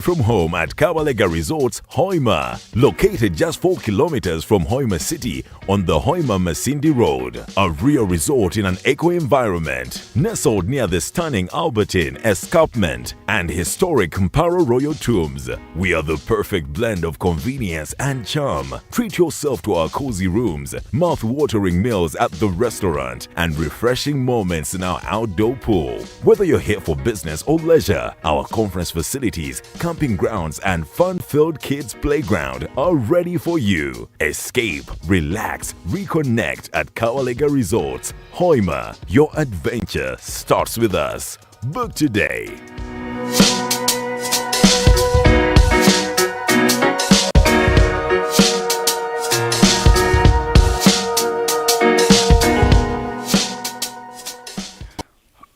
From home at Kabalega Resorts, Hoima, located just 4 kilometers from Hoima City on the Hoima-Masindi Road. A real resort in an eco-environment, nestled near the stunning Albertine Escarpment and historic Mparo Royal Tombs. We are the perfect blend of convenience and charm. Treat yourself to our cozy rooms, mouth-watering meals at the restaurant, and refreshing moments in our outdoor pool. Whether you're here for business or leisure, our conference facilities, camping grounds, and fun-filled kids' playground are ready for you. Escape, relax, reconnect at Kawalega Resorts. Hoima, your adventure starts with us. Book today.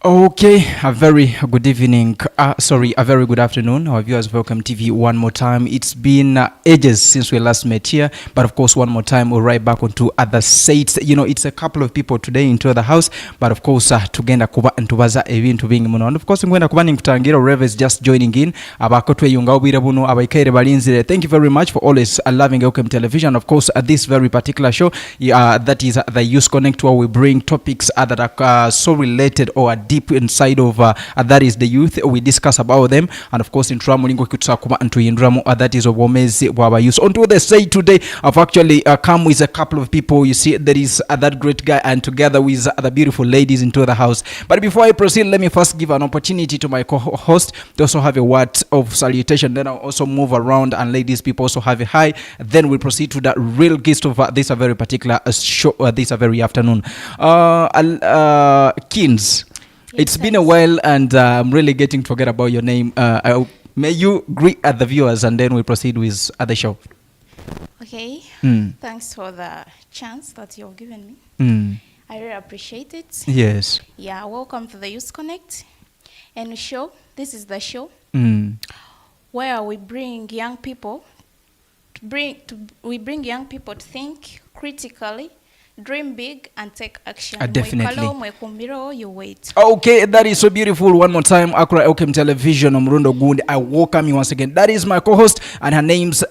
Okay, a very good evening, a very good afternoon, our viewers. Welcome TV one more time. It's been ages since we last met here, but of course one more time we're right back onto other sites. You know, it's a couple of people today into the house, but of course tugenda kuba ntubaza ebintu bingi muno, and of course ngwenda kuba ninkutangira whoever is just joining in abakotwe yunga obwire buno abaikaire balinzire. Thank you very much for always loving Elkem television. Of course this very particular show, that is the Youth Connect, where we bring topics that are so related or are deep inside of that is the youth. We discuss about them, and of course in Tramulingo Kutsakuba and Tuyindramo, that is of Womezi Waba Youth. Onto the say today, I've actually come with a couple of people. You see, there is that great guy, and together with the beautiful ladies into the house. But before I proceed, let me first give an opportunity to my co-host to also have a word of salutation. Then I'll also move around and ladies people also have a hi. Then we'll proceed to the real gist of this a very particular show, this a very afternoon. Kins. It's been a while, and I'm really getting to forget about your name. May you greet the viewers, and then we proceed with the show. Okay. Thanks for the chance that you've given me. I really appreciate it. Yes. Yeah, welcome to the Youth Connect and show. This is the show where we bring young people to think critically, dream big, and take action. Definitely. You wait. Okay, that is so beautiful. One more time, Akra Elkem Television, Murundo Gund. I welcome you once again. That is my co-host, and her name's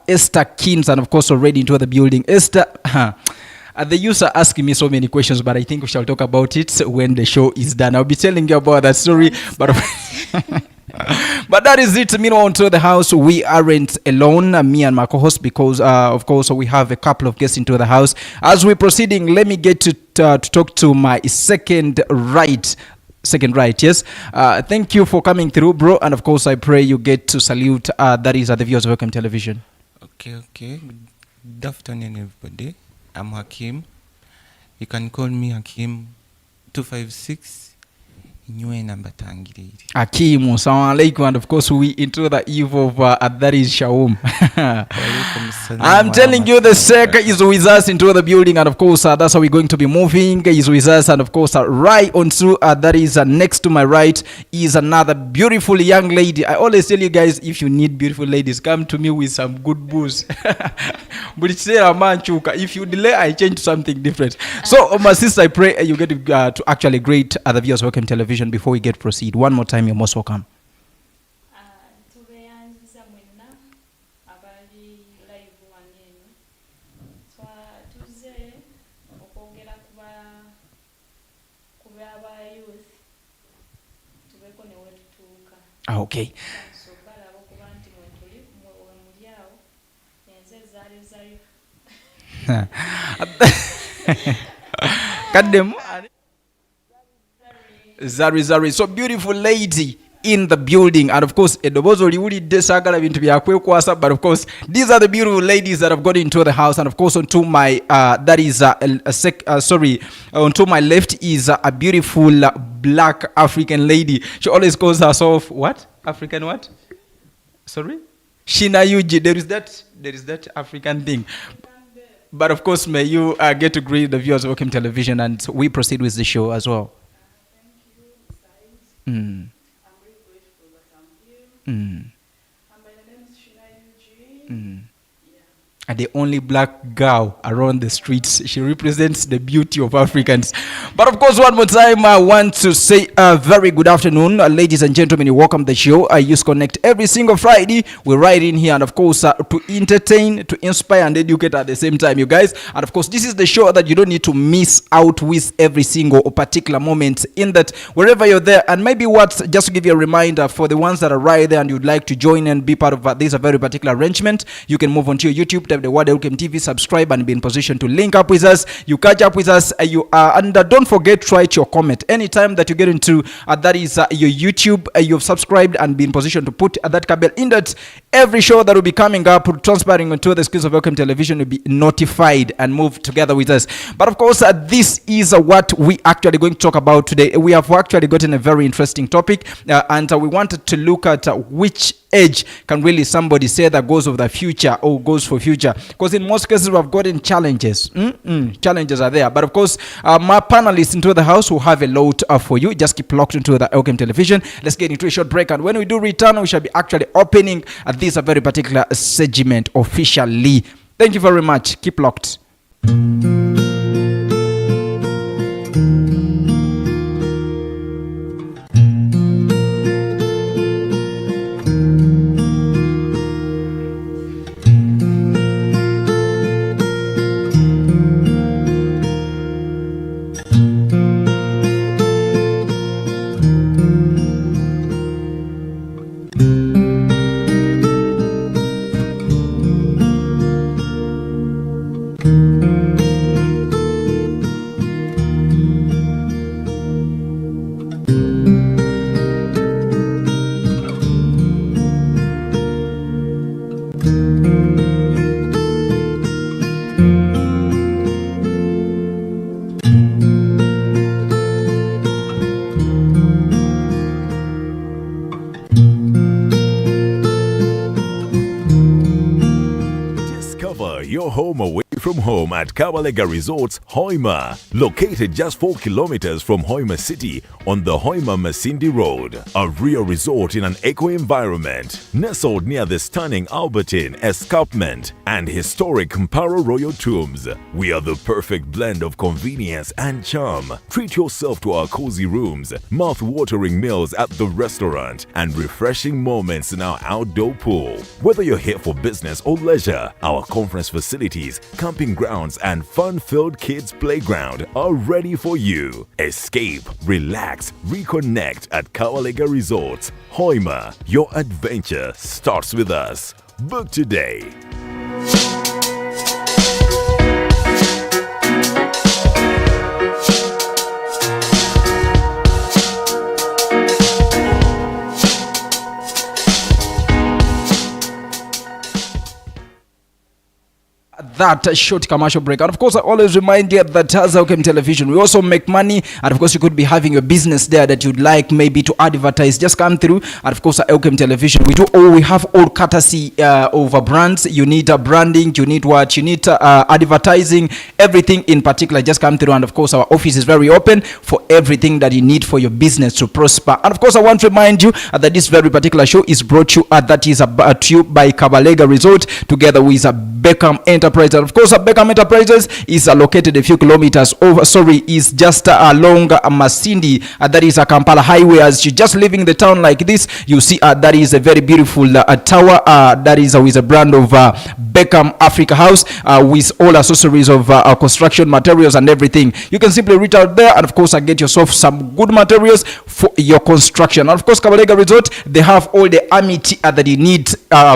Esther Kins, and of course already into the building. Esther, the user asking me so many questions, but I think we shall talk about it when the show is done. I'll be telling you about that story, but but that is it. Meanwhile, into the house, we aren't alone, me and my co-host, because of course we have a couple of guests into the house. As we're proceeding, let me get to talk to my second right, yes. Thank you for coming through, bro, and of course I pray you get to salute that is the viewers of Elkem Television. Okay. Good afternoon, everybody. I'm Hakim. You can call me Hakim 256. Hakim, assalamu alaikum, and of course we into the eve of that is Shaum. I'm telling you, the Sek is with us into the building, and of course that's how we're going to be moving. Is with us, and of course right on through that is next to my right is another beautiful young lady. I always tell you guys, if you need beautiful ladies, come to me with some good booze. But it's a man chuka. If you delay, I change to something different. So my sister, I pray you get to actually great other viewers of Elkem Television before we get proceed. One more time, you're most welcome. Okay. Zari. So beautiful lady in the building, and of course but of course these are the beautiful ladies that have got into the house. And of course onto my onto my left is a beautiful black African lady. She always calls herself what? African what? Sorry? Shinayuji. There is that African thing. But of course, may you get to greet the viewers of Elkem Television, and we proceed with the show as well. I'm really grateful that I'm here. And my name is Shina Eugene. I the only black girl around the streets. She represents the beauty of Africans. But of course, one more time, I want to say a very good afternoon, ladies and gentlemen. You welcome the show. I use Connect every single Friday. We're right in here, and of course, to entertain, to inspire, and educate at the same time, you guys. And of course, this is the show that you don't need to miss out with every single particular moment. In that, wherever you're there, and maybe just to give you a reminder for the ones that are right there and you'd like to join and be part of this very particular arrangement, you can move on to your YouTube, type the word Elkem TV, subscribe, and be in position to link up with us. You catch up with us, and don't forget to write your comment anytime that you get into that is your YouTube. You've subscribed and be in position to put that cabel in that every show that will be coming up, transpiring onto the screens of Elkem Television, will be notified and move together with us. But of course, this is what we actually going to talk about today. We have actually gotten a very interesting topic, and we wanted to look at which age can really somebody say that goes of the future or goes for future, because in most cases we have gotten challenges. Challenges are there, but of course my panelists into the house will have a lot for you. Just keep locked into the Elkem Television. Let's get into a short break, and when we do return, we shall be actually opening this very particular segment officially. Thank you very much. Keep locked. Your home away from home at Kabalega Resorts, Hoima, located just 4 kilometers from Hoima City on the Hoima Masindi Road. A real resort in an eco environment, nestled near the stunning Albertine Escarpment and historic Mparo Royal Tombs. We are the perfect blend of convenience and charm. Treat yourself to our cozy rooms, mouth-watering meals at the restaurant, and refreshing moments in our outdoor pool. Whether you're here for business or leisure, our conference facilities, camping grounds, and fun-filled kids' playground are ready for you. Escape, relax, reconnect at Kawalega Resorts, Hoima. Your adventure starts with us. Book today. That short commercial break. And of course, I always remind you that as Elkem Television, we also make money. And of course, you could be having a business there that you'd like maybe to advertise. Just come through. And of course, at Elkem Television, we have all courtesy over brands. You need branding, you need what? You need advertising, everything in particular. Just come through. And of course, our office is very open for everything that you need for your business to prosper. And of course, I want to remind you that this very particular show is brought to you, to you by Kabalega Resort together with Beckham Enterprise. And of course, Beckham Enterprises is located a few kilometers is just along Masindi, that is a Kampala highway. As you're just leaving the town like this, you see that is a very beautiful tower that is with a brand of Beckham Africa House with all accessories of construction materials and everything. You can simply reach out there and of course get yourself some good materials for your construction. And of course, Kabalega Resort, they have all the amity that you need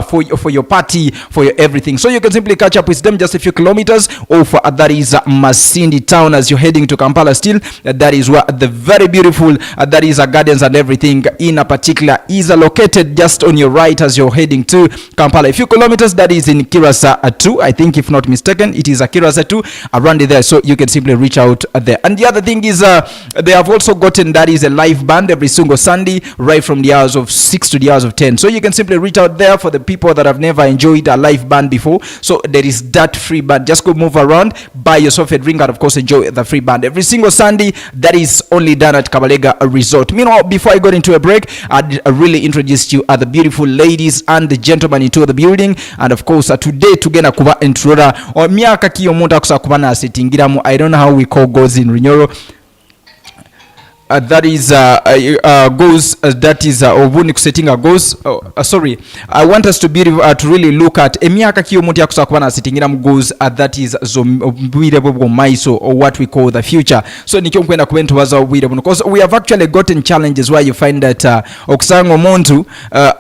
for your party, for your everything. So you can simply catch up with them just a few kilometers off that is Masindi town as you're heading to Kampala still. That is where the very beautiful that is gardens and everything in a particular is located just on your right as you're heading to Kampala. A few kilometers, that is in Kirasa 2, I think, if not mistaken. It is a Kirasa 2 around there, so you can simply reach out there. And the other thing is they have also gotten that is a live band every single Sunday right from the hours of 6 to the hours of 10. So you can simply reach out there for the people that have never enjoyed a live band before. So there is that free band. Just go move around, buy yourself a drink, and of course enjoy the free band every single Sunday. That is only done at Kabalega Resort. Meanwhile, before I got into a break, I'd really introduced you the beautiful ladies and the gentlemen into the building. And of course today tugenda kuba introda o myaka ki omuntu akusa kuba na sitingiramu. I don't know how we call goals in Runyoro. That is goals. That is obuni kusetting a goals. Sorry, I want us to be to really look at emyaka ki omuntu yakusa kuba na sitingira mu goals. That is zobwire bwo maiso, or what we call the future. So nikyo kwenda kubento baza obwire buno, because we have actually gotten challenges where you find that okusanga omuntu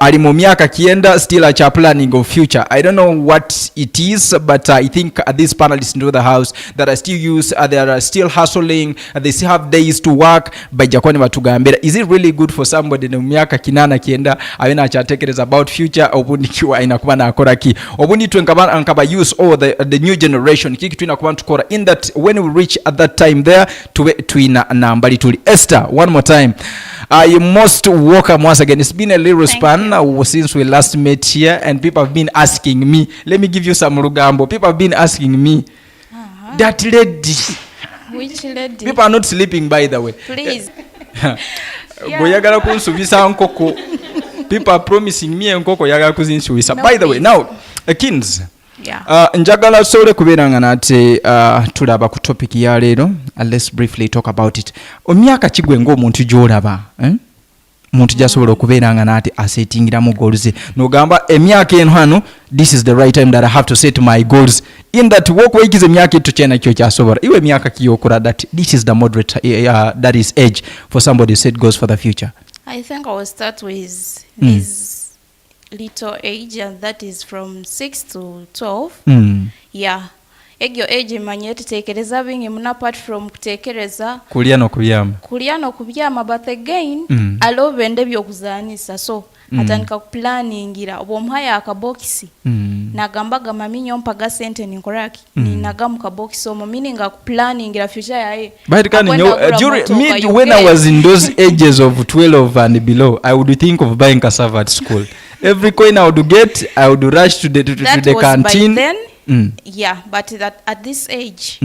ali mu myaka kienda still a planning of future. I don't know what it is, but I think these panelists into the house that are still they are still hustling, they still have days to work. Bajakwani batugambira, is it really good for somebody mu myaka kinana kienda abena achatekereza about future obundi kiwa inakuba na akora ki obundi nkaba use all the new generation kiki twina kuba tukora in that when we reach at that time there twina nambali tuli. Esther, one more time, you most welcome once again. It's been a little span since we last met here, and people have been asking me, let me give you some rugambo. People have been asking me, that lady. Which lady? People are not sleeping, by the way. Please. Boyagala kunsubisa nkoko. People are promising me nkoko yagala kuzinsubisa. By the way, now, Kins. Yeah. Njagala sole kubeeranga nate tulaba ku topic ya leero. Let's briefly talk about it. Omyaka kigwe ng'omuntu gy'olaba. Muntu jasobola okubeeranga nate asetingira mu goals. Nogamba emyaka eno hano, this is the right time that I have to set my goals. In that walk ways emyaka eto kyena kyo kyasobola. Iwe emyaka kiyokura that this is the moderate that is age for somebody to set goals for the future. I think I will start with this little age, and that is from 6 to 12. Yeah. Egyo age manye tutekereza bingi muna, apart from kutekereza kulya no kubyama, but again alove ende byokuzanisa. So atandika kuplaningira obwomuhaya akabokisi nagamba mami nyompa ga sente ninkoraki ninaga mu kabokisi omo, meaning akuplaningira future yae. But when I was in those ages of 12 and below, I would think of buying cassava at school. Every coin I would get, I would rush to the canteen. By then, yeah, but that at this age,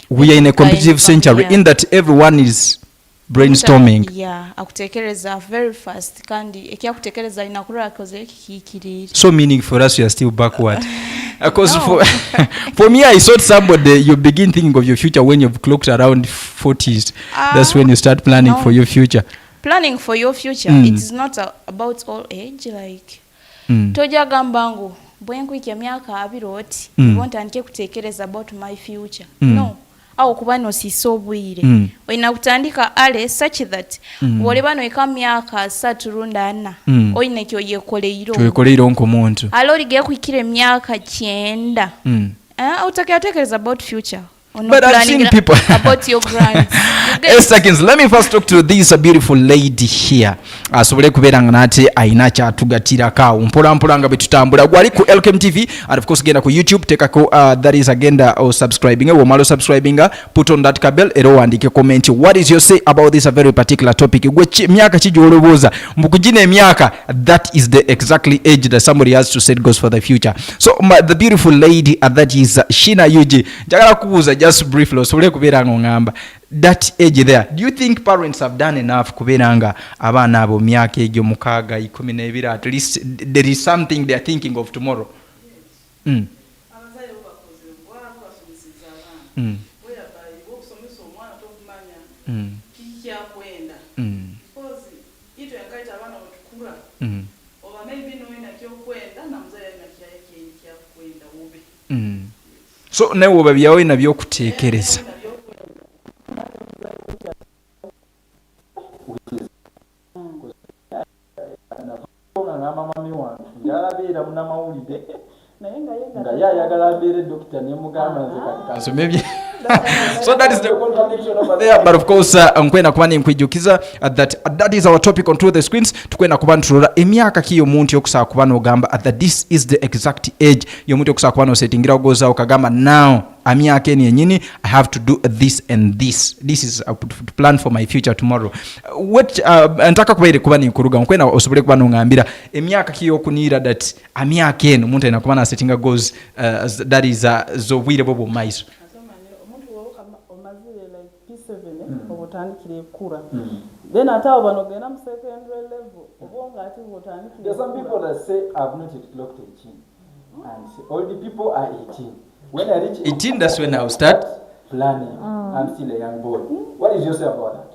we are in a competitive century, in that everyone is brainstorming. Yeah, akutekereza very fast kandi ekyakutekereza inakura koze kikirira. So meaning for us, we are still backward. Because for me, I thought somebody, you begin thinking of your future when you've clocked around 40s. That's when you start planning for your future. Planning for your future, it is not about all age. Like toja gambangu bwenkwikya myaka abiri oti bontandike kutekereza about my future. No. Au kuba nosisa obwire oyina kutandika ale such that wole bano eka myaka 3 runda 4 oyina kyo yekoleiro nkomuntu alori ge kwikire myaka 9 utakeatekereza about future. But I've seen people about your grants. Seconds. Let me first talk to this beautiful lady here. Asobole kuberanga nate aina cha tugatira ka mpola nga betutambula gwali ku Elkem TV, and of course genda ku YouTube teka ko that is agenda or subscribing wo malo subscribing, put on that bell ero andike comment what is your say about this a very particular topic. Gwe myaka kijoloboza mbukujine myaka, that is the exactly age that somebody has to set goals for the future. So the beautiful lady that is Shina Yuji, jagala kubuza just briefly osobole kuberanga ngamba that age there, do you think parents have done enough kuberanga abana abo myaka egyo mukaga 12, at least there is something they are thinking of tomorrow? Yes. So newo babyawe nabyo kutekereza. Mama mi wantu yalabira munamawulide nga yayagala abeere dokita ne mugamba nze kasomebye So that is the contradiction over there. But of course, nkwenda kuba nkwijukiza that is our topic on Through the Screens. Tukwenda kuba ntulola emyaka ki y'omuntu yokusobola kuba n'ogamba that this is the exact age y'omuntu yokusobola kuba n'osetingira ogooza okagamba now amyaka eni yennyini I have to do this and this is a plan for my future tomorrow. Ntaka kubaire kuba ninkuruga nkwenda osobole kuba n'ongambira emyaka ki y'okuniira that amyaka eno omuntu alina kuba n'asetinga goals that is z'obwire bwo bw'omumaiso. Then at our one secondary level, there's some people that say I've not yet clocked 18, and all the people are 18. When I reach 18, that's when I'll start planning. I'm still a young boy. What is your say about that?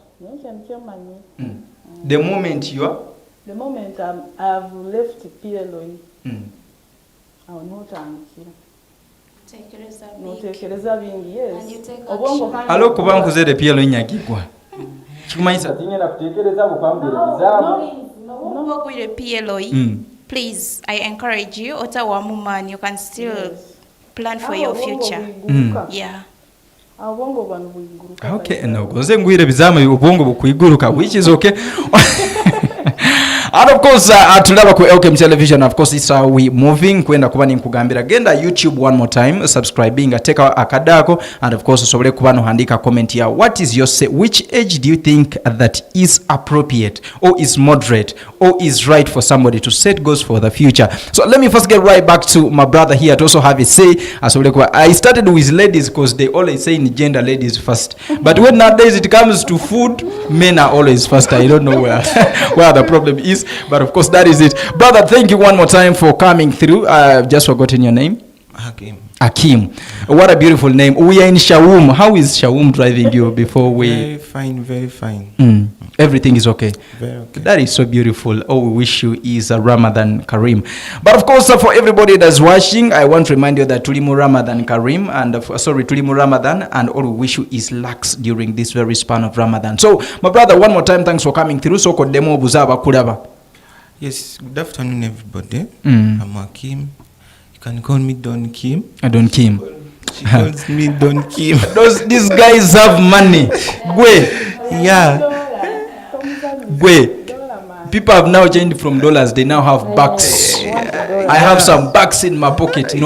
The moment you are, the moment I've left PLO, I will not answer. Notekereza bingi, yes. Obongo kandi alo kuba nkuzere PLO nyagigwa. Chikumanyisa tingena kutekereza bukambira bizamu. No go with PLO. Please, I encourage you. Ota wa woman, you can still plan for your future. Yeah. Obongo bano bwiguruka. Okay, no goze ngwire bizamu ubongo bukwiguruka, which is okay. And of course, tulaba ku Elkem television. Of course, it's how we moving. Kwenda kuba ninkugambira genda YouTube one more time, subscribing, take akadako, and of course, usobole kuba no handika comment ya what is your say, which age do you think that is appropriate or is moderate or is right for somebody to set goals for the future. So let me first get right back to my brother here to also have a say. I started with ladies because they always say in gender ladies first, but when nowadays it comes to food, men are always first. I don't know where where the problem is, but of course that is it. Brother, thank you one more time for coming through. I've just forgotten your name. Hakim. What a beautiful name. We are in Shawum. How is Shawum driving you before we... Very fine, very fine. Everything is okay. Very okay. That is so beautiful. All we wish you is a Ramadan Kareem. But of course, for everybody that's watching, I want to remind you that Tulimu Ramadan Kareem and Tulimu Ramadan, and all we wish you is lax during this very span of Ramadan. So, my brother, one more time, thanks for coming through. So, Kodemo Buzaba Kuraba. Yes, good afternoon, everybody. I'm Hakim. You can call me Don Kim. Don Kim. She calls me Don Kim. These guys have money. Yeah. People have now changed from dollars. They now have bucks. I have some bucks in my pocket. So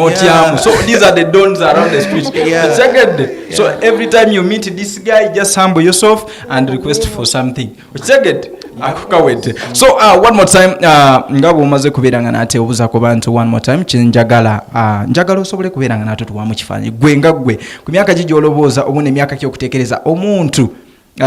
these are the dons around the street. Second, so every time you meet this guy, just humble yourself and request for something. Second, so one more time, ngabo umaze kuberanga nate obuza ko bantu one more time njagala osobole kuberanga nato tuwamu kifanyi gwe nga gwe ku myaka gigi oloboza obune emyaka ki okutekereza omuntu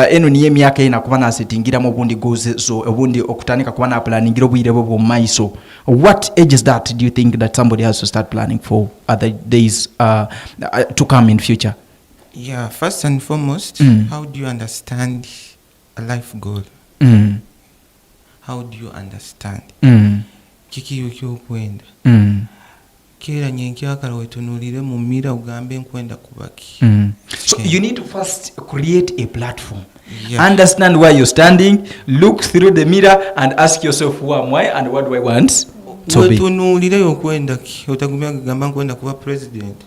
eno niye myaka ena kuba nasetingiramu obundi gozo obundi okutandika kuba na planningira obwire bwo bw'omumaiso. What age is that do you think that somebody has to start planning for other days to come in future? Yeah, first and foremost, how do you understand a life goal? How do you understand? Kiki yokyokwenda. Kera nyenkyakala wetunulire mu mira ugambe nkwenda kubaki. So you need to first create a platform. Understand where you're standing, look through the mirror and ask yourself who am I and what do I want to be. Wetunulire yokwenda ki otagumya gamba nkwenda kuba president.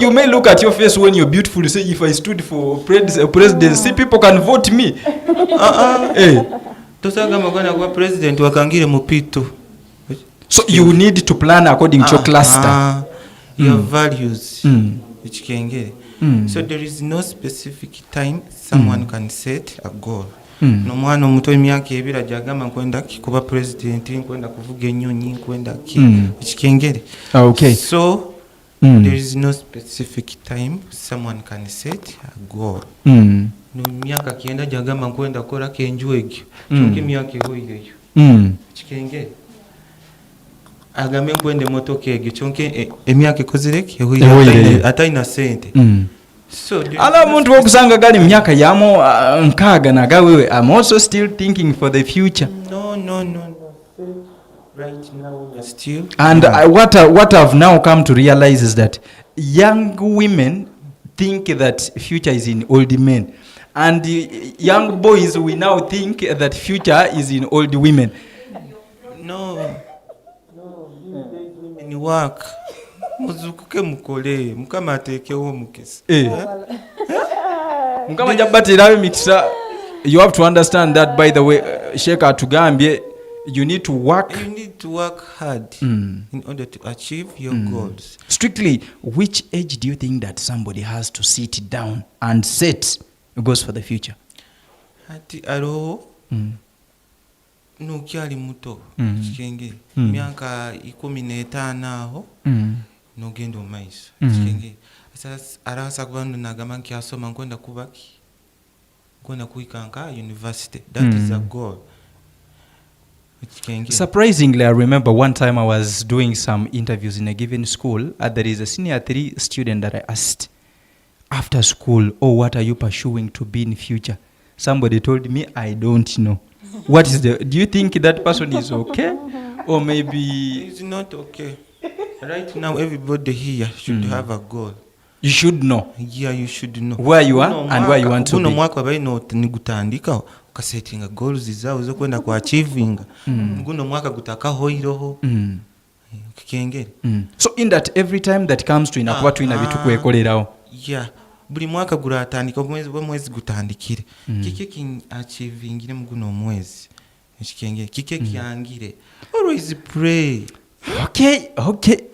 You may look at your face when you're beautiful. Say, if I stood for presidency, people can vote me. So you need to plan according to your cluster. Your values. So there is no specific time someone can set a goal. No mwana omuto emyaka ebira jagamba nkwenda kuba president, nkwenda kuvuga ennyonyi, nkwenda ekikengere. Okay. So there is no specific time someone can set a goal. No myaka kienda jagamba nkwenda kola kenju egyo. Chonke myaka ehoireyo. Kikengere. Agambe nkwende motoka egyo chonke emyaka ekozireke ehoireyo ataina sente. So ala muntu wokusanga gali myaka yamo nkaga nagawe. I'm also still thinking for the future. No. Right now we're still. And what I've now come to realize is that young women think that future is in old men, and young boys we now think that future is in old women. No. Women work. muzukuke mukole mukama ateekewo omukisa. Mukama jabbatirawo emikisa. You have to understand that, by the way, Sheikh atugambye, you need to work hard in order to achieve your goals. Strictly, which age do you think that somebody has to sit down and set goals for the future? Ati alo nukyali muto kikenge myaka 15 aho nogenda omaiso kikenge sasa arasa kubantu nagamba nkyasoma nkwenda kubaki nkwenda kuikanka university. That is a goal. Surprisingly, I remember one time I was doing some interviews in a given school. There is a senior 3 student that I asked after school, "Oh, what are you pursuing to be in future?" Somebody told me, "I don't know." What is the? Do you think that person is okay, or maybe it's not okay? Right now, everybody here should have a goal. You should know. Yeah, you should know where you are and where you want to be. Kuno mwaka baino nigutandika ukasettinga goals zawe zo kwenda ku achieving. Kuno mwaka gutakaho iroho. Kikengere. So in that every time that comes to inakuwa tu ina bitu kwekolerawo. Yeah. Buli mwaka guratandika mwezi gutandikire. Kike ki achievingire muguno mwezi. Kikengere. Kike kyangire. Always pray. Okay.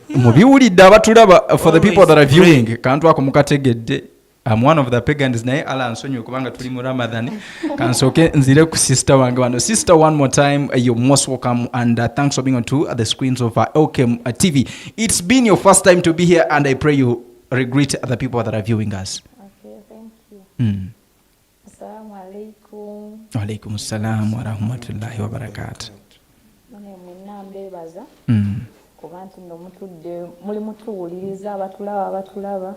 Mubiwulidde abatulaba, for the people that are viewing, kantu ako mukategedde. I'm one of the pagans naye ala nsonyiwe kubanga tuli mu Ramadan. Kansoke nzire ku sister wange wano. Sister, one more time, you're most welcome, and thanks for being on to the screens of Elkem TV. It's been your first time to be here, and I pray you greet the people that are viewing us. Okay, thank you. Assalamu alaikum. Wa alaikum assalam wa rahmatullahi wa barakatuh. Mbebaza kuba nti nno mutudde muli mutuwuliriza abatulaba.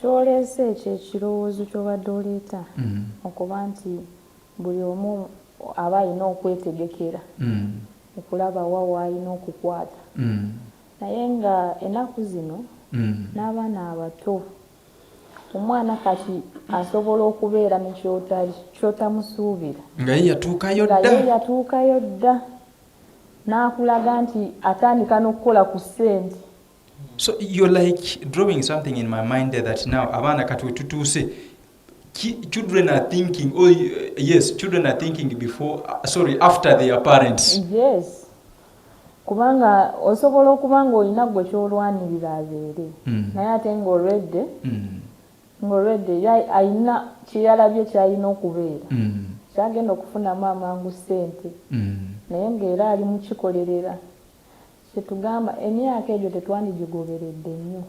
Kyoleese ekyo ekirowoozo kyobadde oleeta okuba nti buli omu aba alina okwetegekera okulaba wa waalina okukwata, naye nga ennaku zino n'abaana abato omwana kati asobola okubeera ne kyotamusuubira nga ye yatuukayo dda n'akulaga nti atandika n'okukola ku ssente. So you're like drawing something in my mind there that now abaana kati we tutuuse, children are thinking, children are thinking after their parents. Yes. Kubanga osobola okuba ng'olina gwe kyolwanirira abeere naye ate ng'olwedde alina kyeyalabye kyalina okubeera kyagenda okufunamu amangu ssente naye ng'era ali mu kikolerera. Kyetugamba emyaka egyo tetwandigigoberedde nnyo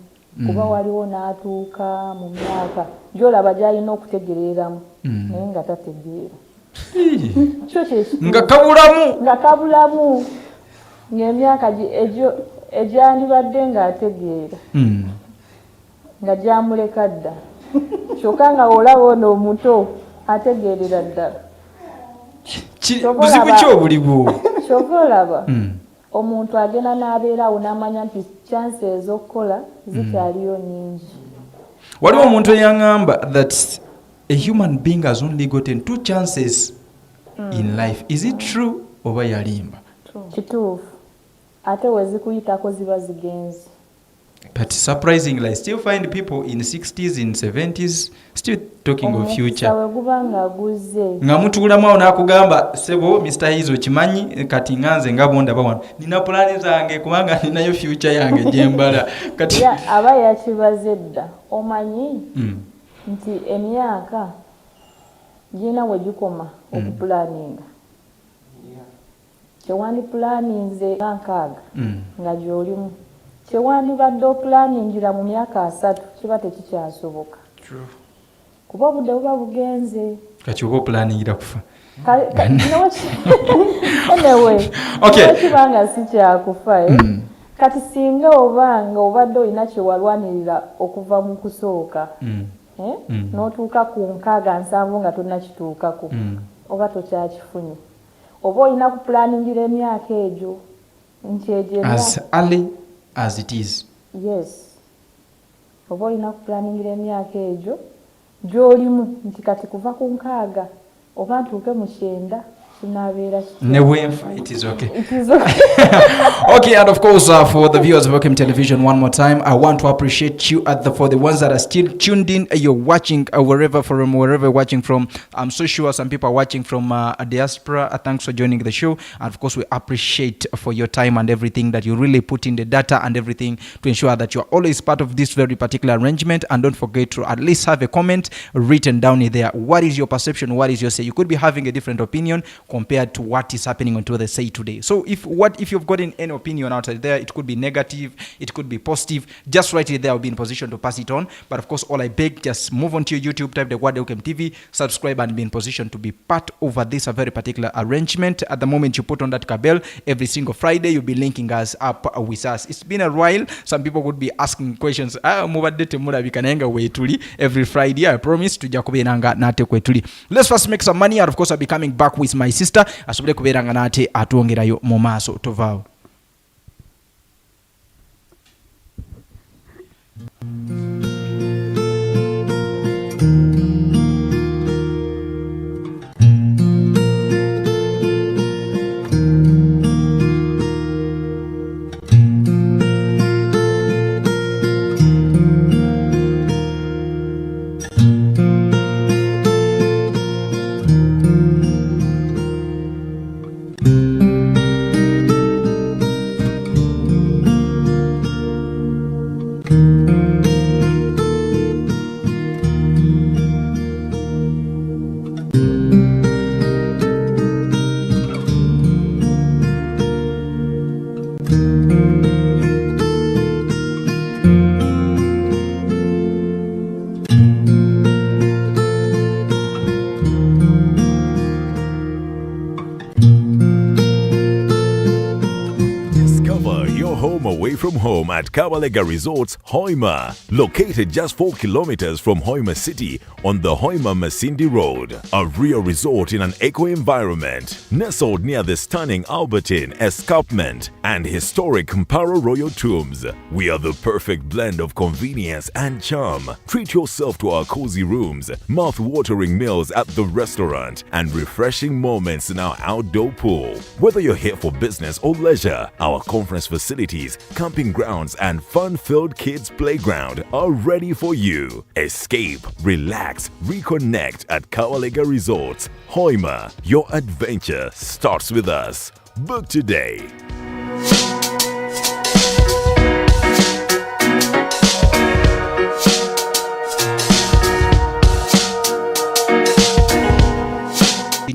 kuba waliwo n'atuuka mu myaka gy'olaba gy'alina okutegereramu naye nga tategeera. nga kabulamu ng'emyaka egyo egyandibadde ng'ategeera nga gyamuleka dda kyokka nga olaba ono omuto ategeerera ddala. Buzibu ki obuliwo? Kyova olaba omuntu agenda n'abeerawo n'amanya nti chance ez'okukola zikyaliyo nnyingi. Waliwo omuntu eyaŋŋamba that a human being has only gotten 2 chances in life. Is it true oba yalimba? Kituufu. Ate wezikuyitako ziba zigenzi. But surprisingly, I still find people in 60s, in 70s still talking of future. Nga mutuulamu awo n'akugamba, sebo Mr. Hizo kimanyi kati nganze nga bonda bawano nina pulaani zange kubanga ninayo future yange gyembala kati aba yakibaze dda. Omanyi nti emyaka gina we gikoma okupulaninga. Kyewandi pulaninze nkaaga nga gy'olimu kyewandibadde opulaningira mu myaka 3 kiba tekikyasoboka. Kuba obudde buba bugenze. Kati oba opulaningira kufa. Anyway, kibanga si kyakufa. Kati singa obanga obadde olina kyewalwanirira okuva mu kusooka n'otuuka ku nkaaga 7 nga tonnakituukako oba tokyakifunye. Oba olina kupulaningira emyaka egyo nti egyo as early as it is. Yes. Oba olina kupulaningira emyaka egyo gy'olimu nti kati kuva ku nkaaga oba ntuuke mu 9 It is okay. It is okay. Okay, and of course, for the viewers of Elkem Television, one more time, I want to appreciate you for the ones that are still tuned in. You're watching wherever you're watching from. I'm so sure some people are watching from a diaspora. Thanks for joining the show. And of course, we appreciate for your time and everything that you really put in the data and everything to ensure that you're always part of this very particular arrangement. And don't forget to at least have a comment written down in there. What is your perception? What is your say? You could be having a different opinion compared to what is happening on the say today. So if you've gotten any opinion out there, it could be negative, it could be positive, just write it there. I'll be in position to pass it on. But of course, all I beg, just move on to your YouTube, type the word Elkem TV, subscribe, and be in position to be part over this a very particular arrangement. At the moment you put on that bell, every single Friday you'll be linking us up with us. It's been a while. Some people would be asking questions. Every Friday, I promise to. Let's first make some money, and of course I'll be coming back with my sister asobole kubeeranga nate atwongerayo mu maaso. Tovaawo. From home at Kabalega Resorts, Hoima, located just 4 kilometers from Hoima City on the Hoima Masindi Road. A real resort in an eco-environment, nestled near the stunning Albertine Escarpment and historic Mparo Royal Tombs. We are the perfect blend of convenience and charm. Treat yourself to our cozy rooms, mouth-watering meals at the restaurant, and refreshing moments in our outdoor pool. Whether you're here for business or leisure, our conference facilities, camping grounds, and fun-filled kids' playground are ready for you. Escape, relax, reconnect at Kawalega Resorts. Hoima, your adventure starts with us. Book today.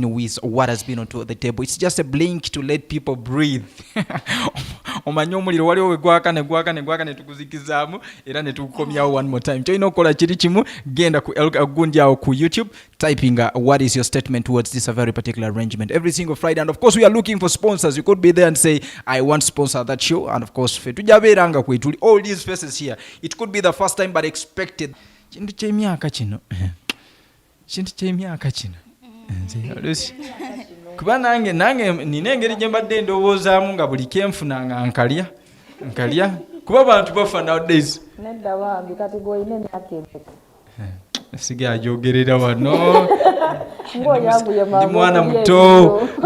With what has been onto the table, it's just a blink to let people breathe. Omanyi omuliro waliwo wegwaka ne tukuzikizaamu era ne tukukomyawo one more time. Kyolina okukola kiri kimu, genda gundi awo ku YouTube, typing what is your statement towards this a very particular arrangement every single Friday. And of course we are looking for sponsors. You could be there and say I want to sponsor that show. And of course fe tujabeeranga kwetuli all these faces here. It could be the first time but expected. Kintu ky'emyaka kino kuba nange nina engeri gye mbadde ndowoozaamu nga buli kyenfunanga nkalya kuba abantu bafa nowadays. Nedda wange kati gw'olina emyaka emeka? Siga ajogerera wano.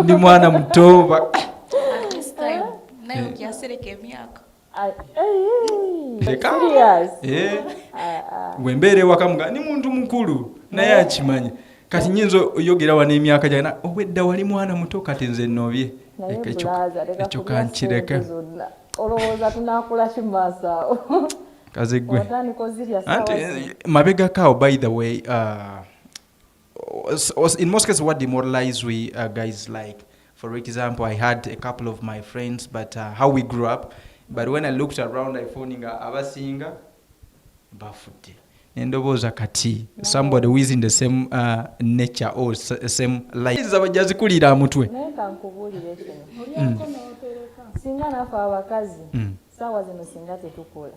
Ndi mwana muto. This time, naye okyasereka emyaka. Wembeere waka muga ni muntu mukulu naye akimanya. Kati nyinza oyogera wa n'emyaka gyana obwedda wali mwana muto kati nze nnobye. Ekyo kankireka. Olowooza tunaakula ki maaso awo? Kaze gwe. Mabega kao, by the way, in most cases what demoralize we guys, like for example I had a couple of my friends, but how we grew up, but when I looked around I found abasinga bafudde. Endobooza kati somebody who is in the same nature or same life zabajazi kulira mutwe. Neka nkubuulire kino. Singa nafe abakazi saawa zino singa tetukola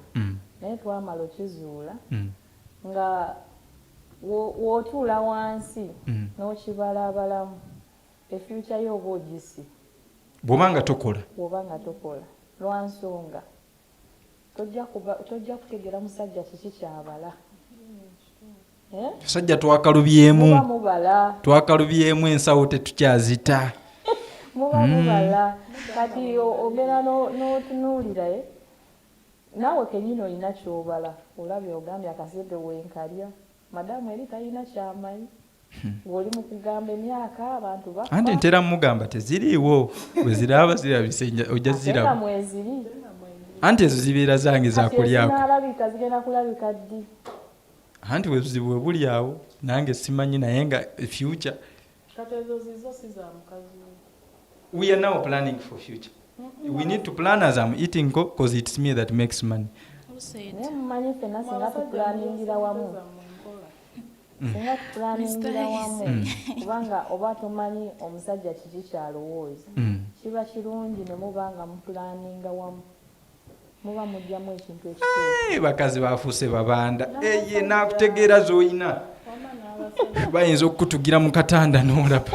naye twamala okizuula nga w'otuula wansi n'okibalabalamu efyuca yo oba ogisi bw'obanga tokola lwa nsonga tojja kutegera musajja kiki kyabala. Sajja twakalubyemu ensawo tetukyazita. muba mubala kati ogenda n'otunuulira naawe kenyini olina kyobala olabye ogambye akasente wenkalya madamu eri talina kyamayi ng'oli mu kugamba emyaka abantu bafa anti ntera mugamba teziriiwo bwe ziraba zirabise ojja ziraba mweziri anti ezo zibeera zange zakulyako zinaalabika zigenda kulabika ddi anti webuzibu bwe buli awo nange simanyi naye nga future kati ezo zizo si za mukazi we are now planning for future. We need to plan as I'm eating because it's me that makes money. naye mumanyi ffenna singa tupulaningira wamu singa tupulaningira wamu kubanga oba tumanyi omusajja kiki kyalowooza kiba kirungi ne muba nga mupulaninga wamu muba mujjamu ekintu ekituufu bakazi bafuuse babanda ye nakutegeera z'oyina bayinza okukutugira mu katanda n'olaba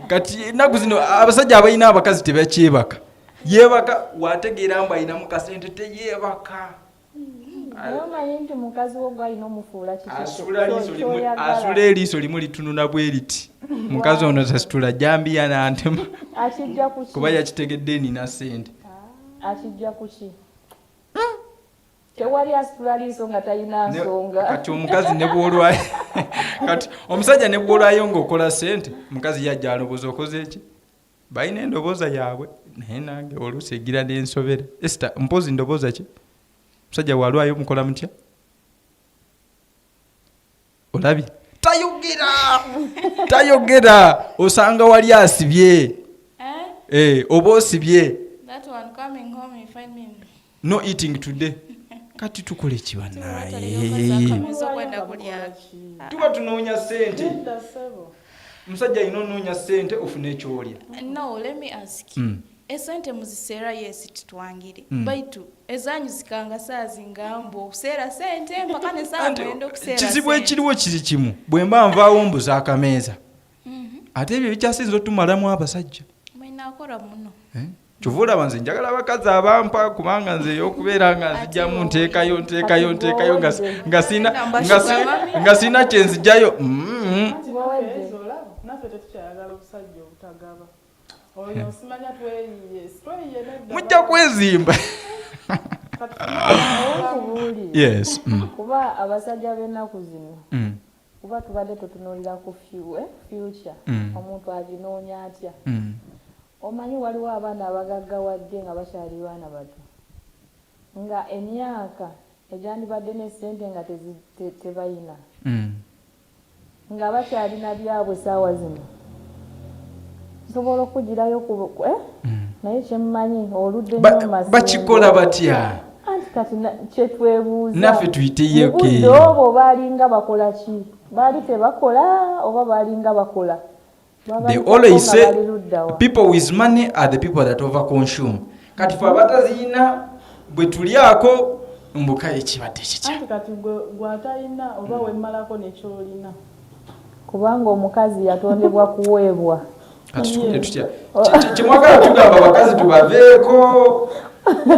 kati ennaku zino abasajja abalina abakazi tebakyebaka yeebaka wategeera mbu ayina mu kasente teyeebaka naye omanyi nti mukazi wo gwalina omufuula asula eriiso limu litunula bwe riti mukazi ono tasitula jambiya nantema akijja kuki kuba yakitegedde nina sente akijja kuki tewali asitula liiso nga talina nsonga kati omukazi ne bwolwayo kati omusajja ne bwolwayo ng'okola sente mukazi yajja aloboza okoze eki balina endobooza yaabwe naye nange oluusi egira n'ensobera Esther mpozi ndobooza ki musajja walwayo mukola mutya olabye tayogera osanga wali asibye oba osibye That one coming home you find me. no eating today kati tukole kiwa naye tuba tunoonya sente musajja alina onoonya sente ofune ekyolya No, let me ask you. Esente muziseera yes titwangire baitu ezanyu zikanga saazi ngambo okuseera sente mpaka ne saa mwenda okuseera kizibu ekiriwo kiri kimu bwe mba nvaawo mbuza akameeza ate ebyo bikyasinza otumalamu abasajja mwina akora muno kyova olaba nze njagala abakazi abampa kubanga nze ey'okubeera nga nzijjamu nteekayo nga sina kyenzijjayo naffe tetukyayagala obusajja obutagaba oyo osimanya tweyiye mujja kwezimba yes kuba abasajja b'ennaku zino kuba tubadde tutunuulira ku future omuntu aginoonya atya omanyi waliwo abaana abagaggawadde nga bakyali baana bato nga emyaka egyandibadde n'essente nga tebayina nga bakyalina byabwe saawa zino nsobola okugirayo naye kyemumanyi oludde bakikola batya anti kati kyetwebuuza naffe tuyiteyo budde obwo baalinga bakola ki baali tebakola oba baalinga bakola they always say people with money are the people that overconsume kati fe abataziyina bwe tulyako mbuka ekibadde kikya anti kati gwatalina oba wemmalako nekyolina kubanga omukazi yatondebwa kuweebwa kati tukole tutya kyemwagala tugamba abakazi tubaveeko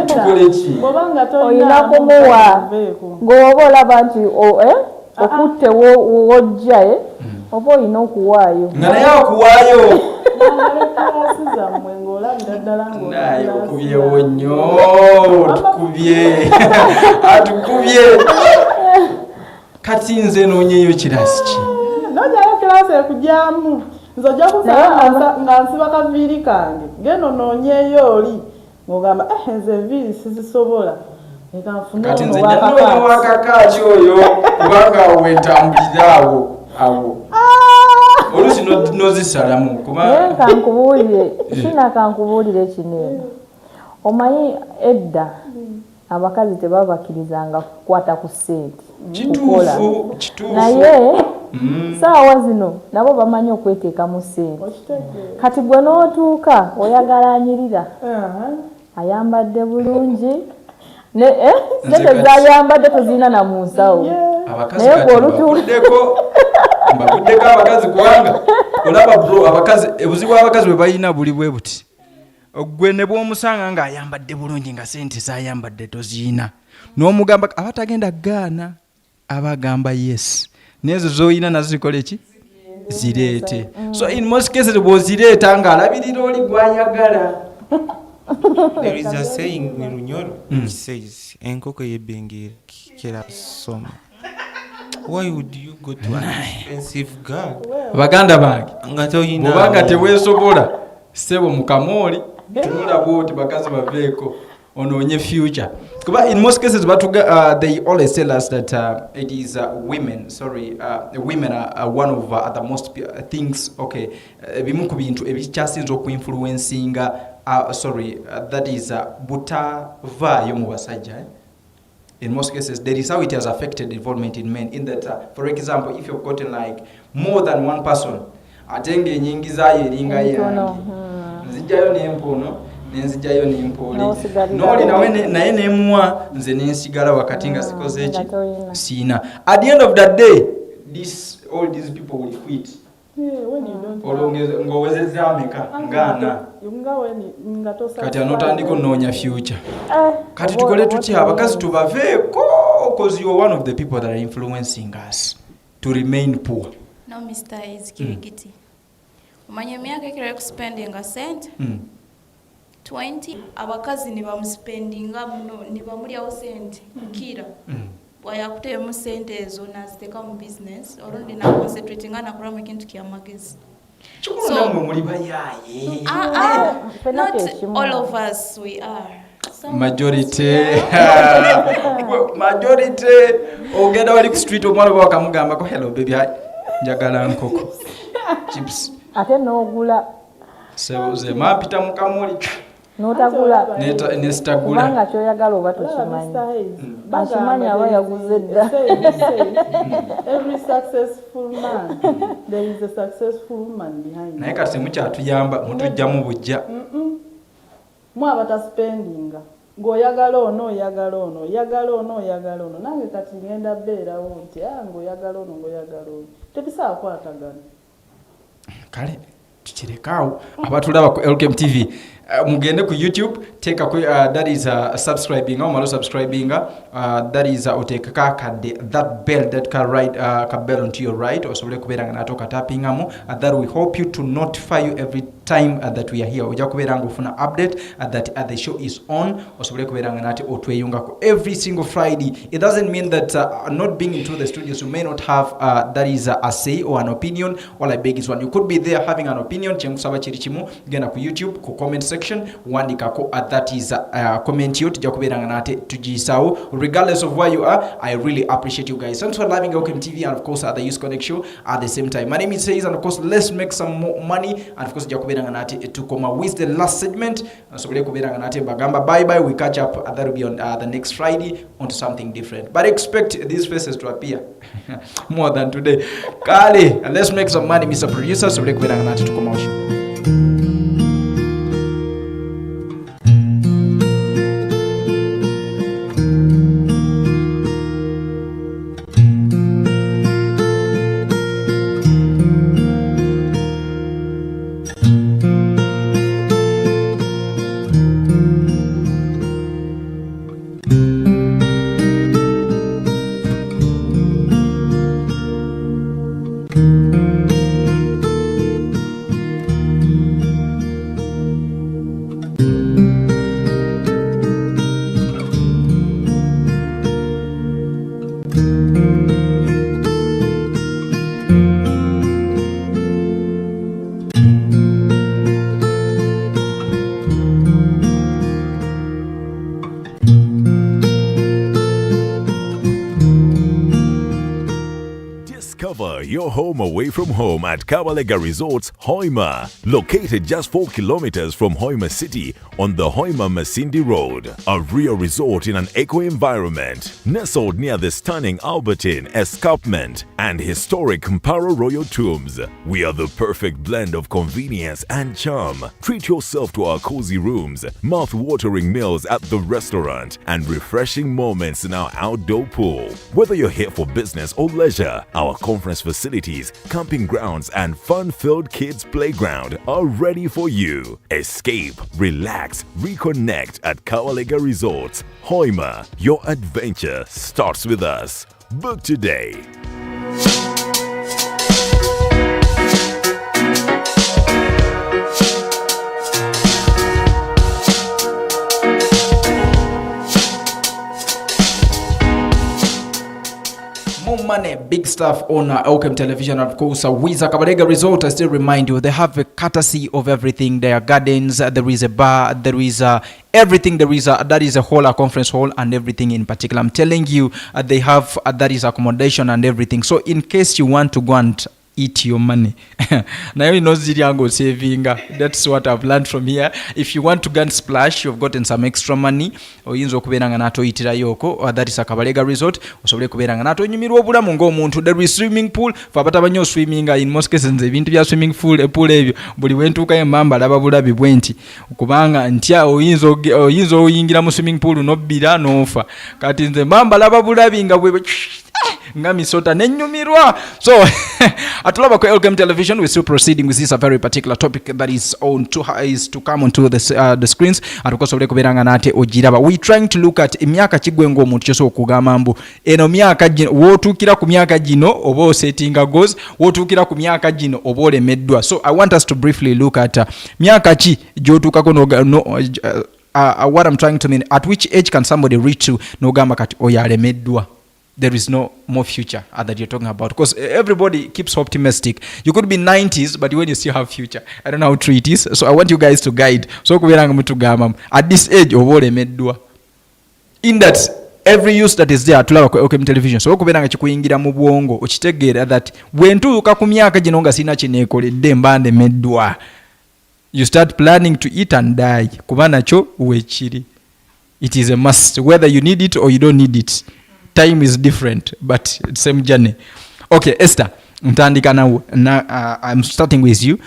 tukole ki olina kumuwa ng'oba olaba nti okutte wojja oba olina okuwaayo nga naye akuwaayo zammwe ng'olabira ddala naye okubyewo nnyo tukubye atukubye kati nze noonyeyo kirasi ki nojayo kirasi ekugyamu nze ojja kusanga nga nsiba kaviiri kange genda onoonyeyo oli ng'ogamba nze enviiri sizisobola kati nze nyanoonya wakakaaki oyo kubanga awo wentambulira awo oluusi nozisalamu naye kankubuulire kina kankubuulire kino omanyi edda abakazi tebabakkirizanga kukwata ku ssente kukola naye saawa zino nabo bamanyi okweteeka mu ssente kati gwe n'otuuka oyagala anyirira ayambadde bulungi sente zayambadde tozirina na mu nsawo naye gweolutuuko mbabuddeko abakazi kubanga olaba bro abakazi ebuzibu abakazi bwe balina buli bwe buti gwe ne bw'omusanga ng'ayambadde bulungi nga sente zayambadde toziyina n'omugamba abatagenda gaana abagamba yes nezo z'oyina nazo zikola eki zireete. So in most cases bw'ozireeta ng'alabirira oli gw'ayagala. There is a saying in Runyoro which says, Enkoko yebengera kera soma. Why would you go to an expensive girl? Baganda bange bw'obanga teweesobola ssebo mu kamooli tunula bwoti bakazi baveeko onoonye future. Kuba in most cases they always tell us that it is women are one of the most things, okay, ebimu ku bintu ebikyasinza okuinfluencinga that is butavaayo mu basajja. In most cases, that is how it has affected involvement in men. In that, for example, if you've gotten like more than one person, atenge nyingi zayo eringa yange, nzijayo n'empono, nenzijayo n'empoli, n'oli naye n'emwa nze n'ensigala wakati nga sikoze eki siina. At the end of the day, all these people will quit. Ng'owezezza ameka ng'ana kati anotandika onoonya future. Kati tukole tutya abakazi tubaveeko, because you are one of the people that are influencing us to remain poor. No, Mr. Kirigiti. Umanye myaka ekira kuspendinga sente 20 abakazi ne bamuspendinga muno ne bamulyawo sente kira bwayakutemu sente ezo naziteeka mu business olundi na concentrating na kulamu ekintu kyamagezi. So muli bayaaye. Not all of us we are. Majority ogenda wali ku street omwana bakamugamba ko hello baby njagala nkoko chips ate n'ogula ze mapita mu kamuli n'otagula nesitagula kubanga kyoyagala oba tokimanyi akimanyi aba yaguze dda. Every successful man, there is a successful woman behind. Naye kati temukyatuyamba mutujjamu bujja. Mwe abataspendinga ng'oyagala ono oyagala ono oyagala ono oyagala ono nange kati ngenda beerawo nti ng'oyagala ono ng'oyagala ono tebisakwatagana. Kale tukirekaawo abatulaba ku Elkem TV mugende ku YouTube teeka that is subscribing omalo subscribing that is oteekako akadde that bell that can write ka bell onto your right osobole kubeera nga nate okatappingamu that we hope you to notify you every time that we are here ojja kubeera nga ofuna update that the show is on osobole kubeera nga nate otweyungako every single Friday. It doesn't mean that not being into the studios you may not have that is a say or an opinion. All I beg is one, you could be there having an opinion kyenkusaba kiri kimu genda ku YouTube ku comment section wandikako that is comment yo tujja kubeera nga nate tugiyisawo regardless of where you are. I really appreciate you guys. Thanks for loving Elkem TV and of course the Youth Connect show at the same time. My name is Says and of course let's make some more money and of course tujja kubeera nga nate tukoma with the last segment sobole kubeera nga nate bagamba bye bye. We catch up that will be on the next Friday onto something different, but expect these faces to appear more than today. Kale, let's make some money Mr. Producer. Sobole kubeera nga nate tukoma show. Discover your home away from home at Kabalega Resorts, Hoima. Located just 4 kilometers from Hoima City on the Hoima Masindi Road. A real resort in an eco-environment. Nestled near the stunning Albertine Escarpment and historic Mparo Royal Tombs. We are the perfect blend of convenience and charm. Treat yourself to our cozy rooms, mouth-watering meals at the restaurant, and refreshing moments in our outdoor pool. Whether you're here for business or leisure, our conference facilities, camping grounds, and fun-filled kids' playground are ready for you. Escape, relax, reconnect at Kawalega Resorts, Hoima. Your adventure starts with us. Book today. money, big stuff on Elkem television. And of course, Wiza Kabalega Resort, I still remind you, they have a courtesy of everything. There are gardens, there is a bar, there is everything. That is a whole conference hall and everything in particular. I'm telling you, they have that is accommodation and everything. So in case you want to go and eat your money. Now you know Ziriango saving. That's what I've learned from here. If you want to go and splash, you've gotten some extra money. Oyinza okubeeranga nato itira yoko. That is a Kabalega Resort. Osobole kubeeranga nato nyumirwa obulamu ng'omuntu. There is swimming pool. Fabata banyo swimming. In most cases ebintu bya swimming pool ebyo buli wentuuka emmamba alaba bulabi bwenti. Kubanga ntya oyinza oyingira mu swimming pool nobbira n'ofa. Kati nze emmamba alaba bulabi nga bwe ngami sota nenyumirwa. So atulaba kwa Elkem television, we're still proceeding with this a very particular topic that is to come onto the screens. And of course kuberanga nate ojiraba. We trying to look at emyaka kigwengo omuntu kyoso okugamba mbu eno myaka gino wotukira ku myaka gino oba settinga goals wotukira ku myaka gino oba olemeddwa. So I want us to briefly look at myaka ki gyotukako what I'm trying to mean, at which age can somebody reach to nogamba kati oyalemeddwa? There is no more future that you're talking about, because everybody keeps optimistic. You could be 90s, but when you still have future, I don't know how true it is. So I want you guys to guide. So at this age of olemeddwa, in that every use that is there tulaba ku Elkem television. So okubeeranga kikuyingira mu bwongo okitegeera that bwentuuka ku myaka gino nga sina kineekoledde mba ndemeddwa. You start planning to eat and die. Kuba nakyo weekiri. It is a must, whether you need it or you don't need it. Time is different, but same journey. Okay, Esther, I'm starting with you.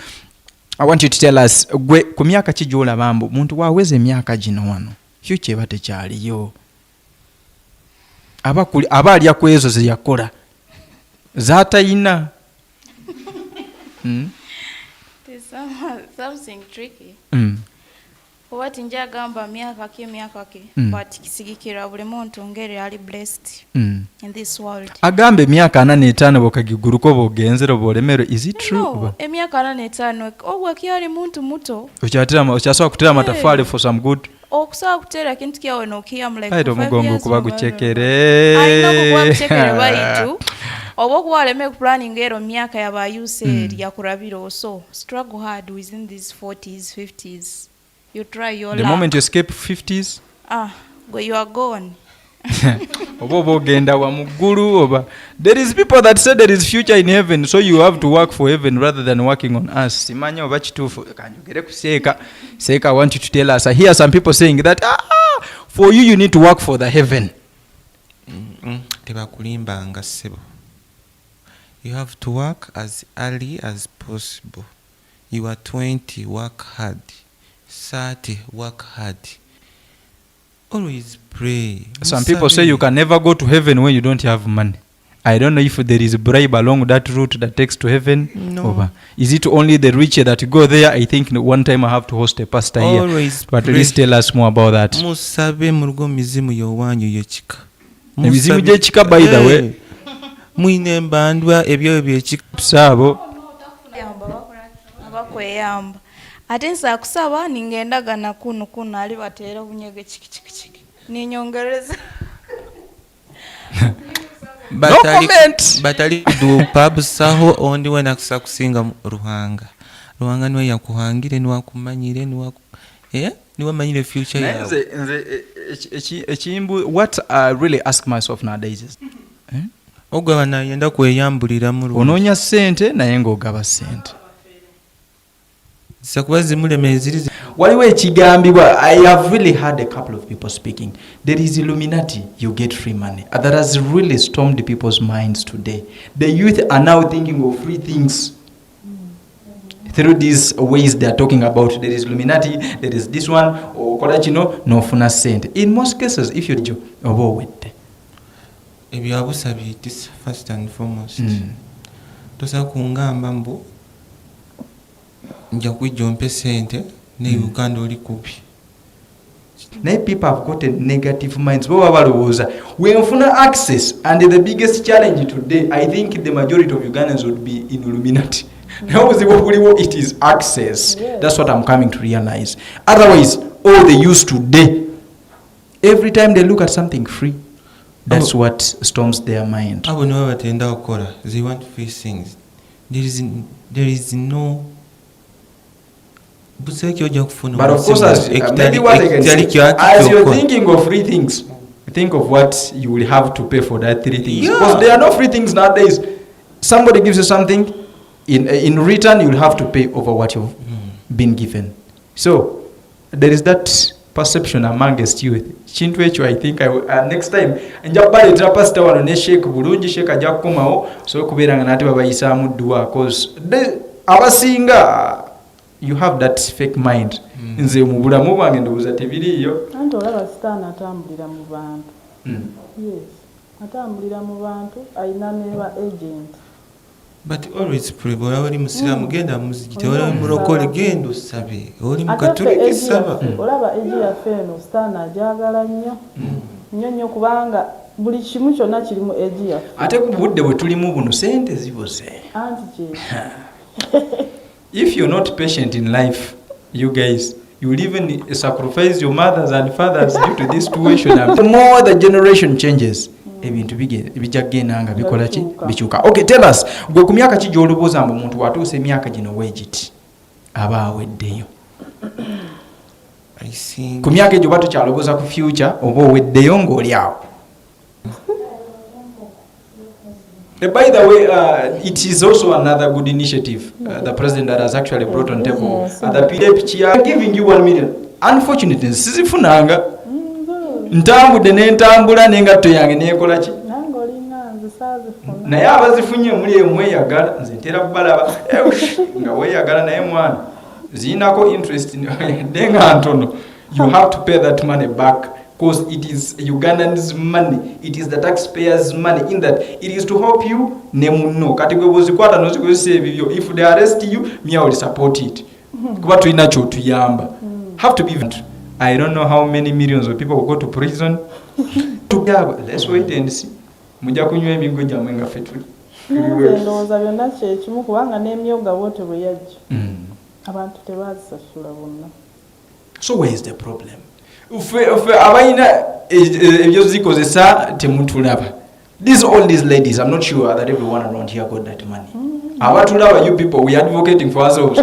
I want you to tell us, ku myaka ki gy'olaba mbu muntu waaweza emyaka gino wano future eba tekyaliyo, aba alya ku ezo ze yakola z'atayina. Something tricky. What nja gamba myaka ke but kisigikira buli muntu ngeri ali blessed in this world. Agambe emyaka 45 bokagiguruko bogenzero bolemero. Is it true? No, emyaka 45 wakyali muntu muto. Okyasobola kutera matafali for some good. Okusobola kutera kintu kyawe nokiyamu like 5 years. Omugongo kuba gucekere. Ayina okuba gucekere baitu. Oba okuwaleme planning ero myaka yabayuse yakurabiro. So struggle hard within these 40s, 50s. You try your the luck. Moment you escape 50s, you are gone. There is people that say there is future in heaven, so you have to work for heaven rather than working on us. Can you get Seka, I want you to tell us. I hear some people saying that for you need to work for the heaven. You have to work as early as possible. You are 20, work hard. 30, work hard. Always pray. Some people say you can never go to heaven when you don't have money. I don't know if there is a bribe along that route that takes to heaven. No. Is it only the rich that go there? I think one time I have to host a pastor always here. But please tell us more about that. Musabe murugo mizimu yowanyu yechika. Mizimu jechika by the way. Muine mbandwa ebyo ebyechika. Sabo. Abakweyamba. Ate nsa kusaba ningendagana kuno ali bateera obunyege chiki ninyongereza. No comment. Batali do pub saho ondi wena kusa kusinga Ruhanga niwe yakuhangire niwe akumanyire niwe manyire future yawe. What I really ask myself nowadays is ogaba nayenda kweyambulira mu Ruhanga ononya sente naye ng'ogaba sente. Waliwo ekigambibwa. I have really heard a couple of people speaking. There is Illuminati, you get free money. That has really stormed people's minds today. The youth are now thinking of free things through these ways they are talking about. There is Illuminati, there is this one, or kolachino no funa sente. In most cases, if you do obowedde ebyabusa bitis first and foremost tosa kungamba mbu nja kwijompe sente ne Uganda oli kubi. Now people have got a negative minds. When funa access, and the biggest challenge today, I think the majority of Ugandans would be in Illuminati. Now it is access. That's what I'm coming to realize. Otherwise, all they use today, every time they look at something free, That's what storms their mind. Abo nibo batenda okora. They want to face things. There is no. But of course, maybe what I can say, as you're thinking of free things, think of what you will have to pay for that 3 things. Because there are no free things nowadays. Somebody gives you something, in return you will have to pay over what you've been given. So there is that perception amongst youth. Chintu echo, I think next time nja baleetera pastor wano ne Sheikh bulungi, Sheikh ajja kukomawo so kubeera nga nate babayisaamu dduwa cause abasinga you have that fake mind. Nze mu bulamu bwange ndowooza tebiriiyo. Anti olaba sitaani atambulira mu bantu. Yes, atambulira mu bantu ayina ne ba agent. But always pray. Oli musiraamu genda muzikiti, oli mulokole genda osabe, oli mukatuliki saba. Olaba eji yaffe eno sitaani agyagala nnyo nnyo kubanga buli kimu kyonna kirimu eji yaffe. Ate ku budde bwe tulimu buno sente zibuze. Anti kye. If you're not patient in life, you guys, you will even sacrifice your mothers and fathers due to this situation. The more the generation changes, ebintu bijagenda nga bikola ki bikyuka. Okay, tell us, gwe ku myaka ki gy'olowooza mbu omuntu watuuse emyaka gino weegiti aba aweddeyo? Ku myaka egyo oba tukyalowooza ku future oba oweddeyo ng'oli awo? By the way, it is also another good initiative the president that has actually brought on table. The PDP are giving you 1 million. Unfortunately, sizifunanga. Ntambudde n'entambula n'engatto yange neekola ki? Naye abazifunye muli emweyagala, nze ntera kubalaba nga weeyagala naye mwana zirinako interest denga ntono. You have to pay that money back. Because it is Ugandans' money, it is the taxpayers' money. In that, it is to help you. Nemuno. Kategorizikwata nozikozesa ebibyo. If they arrest you, me I will support it. Kuba tulina kyo tuyamba. Have to be. I don't know how many millions of people will go to prison. Let's wait and see. Mujja kunywa emigo gyammwe nga ffe tuli. Ndowooza byonna kyekimu kubanga n'emyoga bw'otyo bwe yajja. Abantu tebazisasula bonna. So where is the problem? Abayina ebyo zikozesa temutulaba. All these ladies, I'm not sure that everyone around here got that money. Abatulaba, you people, we are advocating for ourselves.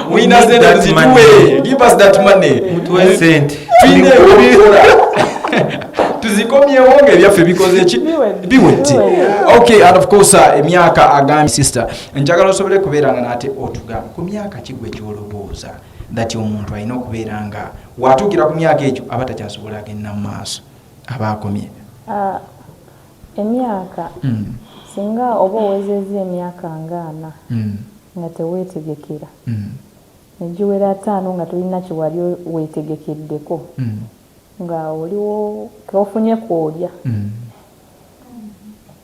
We need that money. Give us that money. Mutuwe sente. Tuzikomyewo ng'ebyaffe bikoze ki biwedde. Okay, and of course emyaka agambye sister njagala osobole kubeera nga nate otugamba ku myaka ki gwe gy'olowooza that omuntu alina okubeera nga watuukira ku myaka egyo aba takyasobola agenda mu maaso aba akomye? Emyaka singa oba owezezza emyaka ng'ana nga teweetegekera negiwera 5 nga tolina kiwali weetegekeddeko nga oliwo kofunye kwolya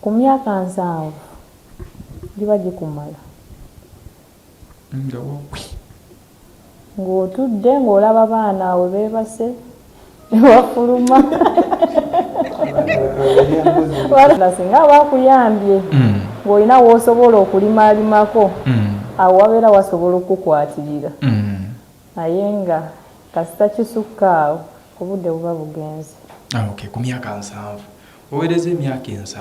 ku myaka 7 giba gikumala ng'otudde ng'olaba baana awe beebase newafuluma singa bakuyambye ng'olina w'osobola okulimaalimako awo wabeera wasobola okukukwatirira naye nga kasita kisukka awo obudde buba bugenze. Okay, ku myaka 7 oweereza emyaka 7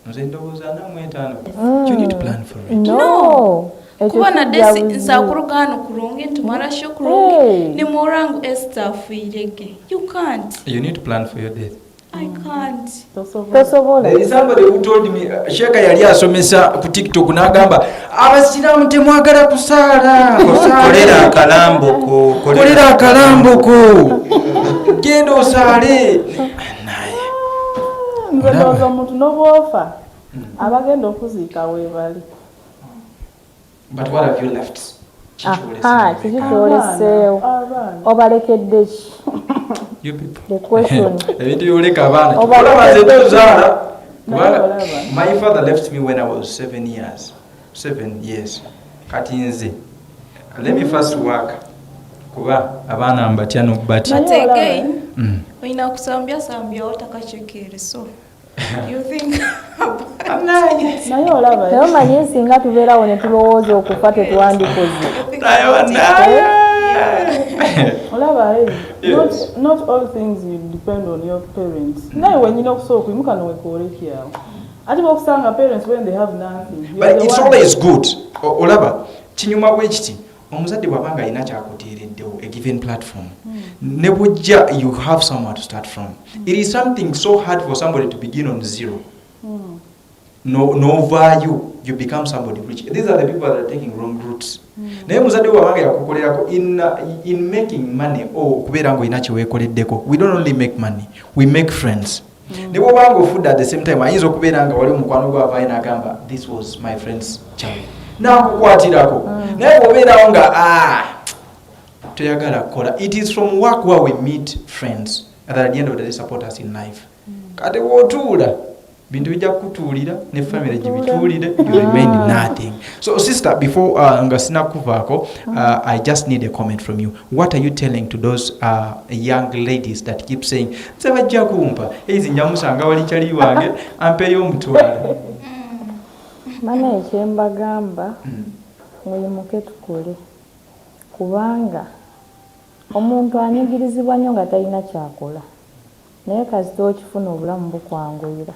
nze ndowooza namwe 5 you need to plan for it. No. Kuba nadde nsakurugano kulungi ntumara sho kulungi ni morangu estafuirege. You can't. You need to plan for your death. I can't. Tosobola. There is somebody who told me Sheka yali asomesa ku TikTok n'agamba abasiraamu temwagala kusaala. Kolera akalamboko. Genda osaale. Nze ndowooza omuntu n'obwofa abagenda okuziika weebali. But what have you left? Kiki kyoleseewo obalekedde ki? You people. The question. Ebintu byoleka abaana. Olaba nze tuzaala. My father left me when I was 7 years. 7 years. Kati nze. Let me first work. Kuba abaana mbatya n'okubatya. But again, oyina kusambya otakachekere so. You think naye olaba naye omanyi singa tubeerawo ne tulowooza okufa tetwandikoze olaba not all things will depend on your parents. Naye wenyina okusooka kwimuka nowekoolekyawo ate bwokusanga parents when they have nothing. But it's always good. Olaba kinyuma bwekiti omuzadde bw'abanga alina kyakuteereddewo a given platform ne bujja you have somewhere to start from. It is something so hard for somebody to begin on zero. No value, you become somebody rich. These are the people that are taking wrong routes. Naye muzadde bw'abanga yakukolerako in making money kubeera ng'olina kyeweekoleddeko, we don't only make money, we make friends. Ne bw'obanga ofudde at the same time ayinza okubeera nga wali omukwano gw'avaayo n'agamba this was my friend's child n'akukwatirako naye bw'obeerawo nga toyagala kukola. It is from work where we meet friends that at the end of the day support us in life. Kati bw'otuula bintu bijja kutuulira ne family gibituulire, you remain nothing. So sister, before nga sinakuvaako, I just need a comment from you. What are you telling to those young ladies that keep saying nze bajja kumpa ezi njamusanga wali kyali wange ampeeyo omutwalo? Mana ekyembagamba muyimuke tukole kubanga omuntu anyigirizibwa nnyo nga talina kyakola naye kasita okifuna obulamu bukwanguyira.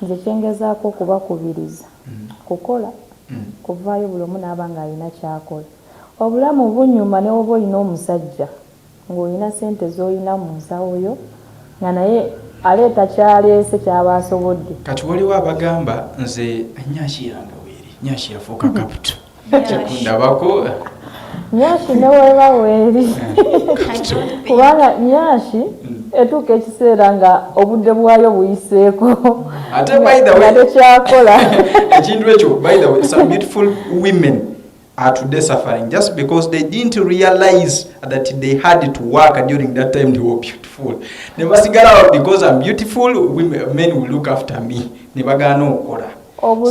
Nze kyengezaako okubakubiriza kukola kuvaayo buli omu n'aba nga alina kyakola. Obulamu bunyuma ne woba olina omusajja ng'olina sente z'olina mu nsawo yo nga naye aleeta kyaleese kyaba asobodde. Kati waliwo abagamba nze nyashi yange weeri, nyashi yafuuka kaputo ndabako nyashi ne weba weeri kubanga nyashi etuuka ekiseera nga obudde bwayo buyiseeko ate by the way tekyakola. Ekintu ekyo by the way some beautiful women are today suffering just because they didn't realize that they had to work during that time they were beautiful. Ne basigala because I'm beautiful, men will look after me. Ne bagana okukola.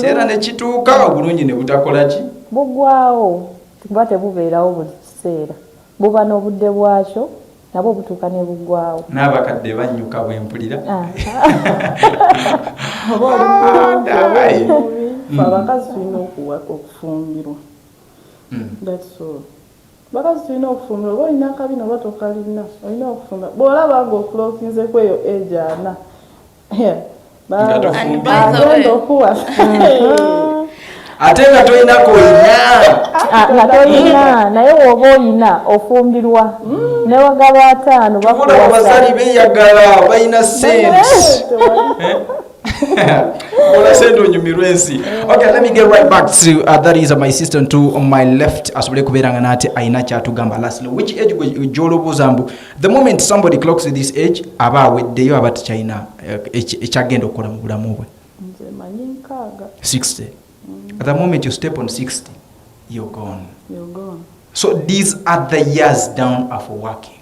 Seera ne kituuka obulungi ne butakola ki? Bugwawo kuba tebubeerawo buli kiseera. Buba n'obudde bwakyo nabwo butuuka ne buggwawo. N'abakadde bannyuka bwe mpulira. Abakazi tulina okufumbirwa. That's all. Bakazi tulina okufumbirwa. Oba olina akabi noba tokalina olina okufumbirwa. Bw'olaba nga okulokinzeku eyo age ana bagenda okuwa ate nga tolinako nga tolina naye woba olina ofumbirwa ne wagaba 5 bakuwa abazali beyagala balina sense. Okay, let me get right back to that is my sister to my left asobole kubeeranga nate aina kyatugamba lastly which age gyolowooza mbu the moment somebody clocks this age aba aweddeyo aba tekyalina ekyagenda okukola mu bulamu bwe. 60. At the moment you step on 60 you're gone. So these are the years down of working.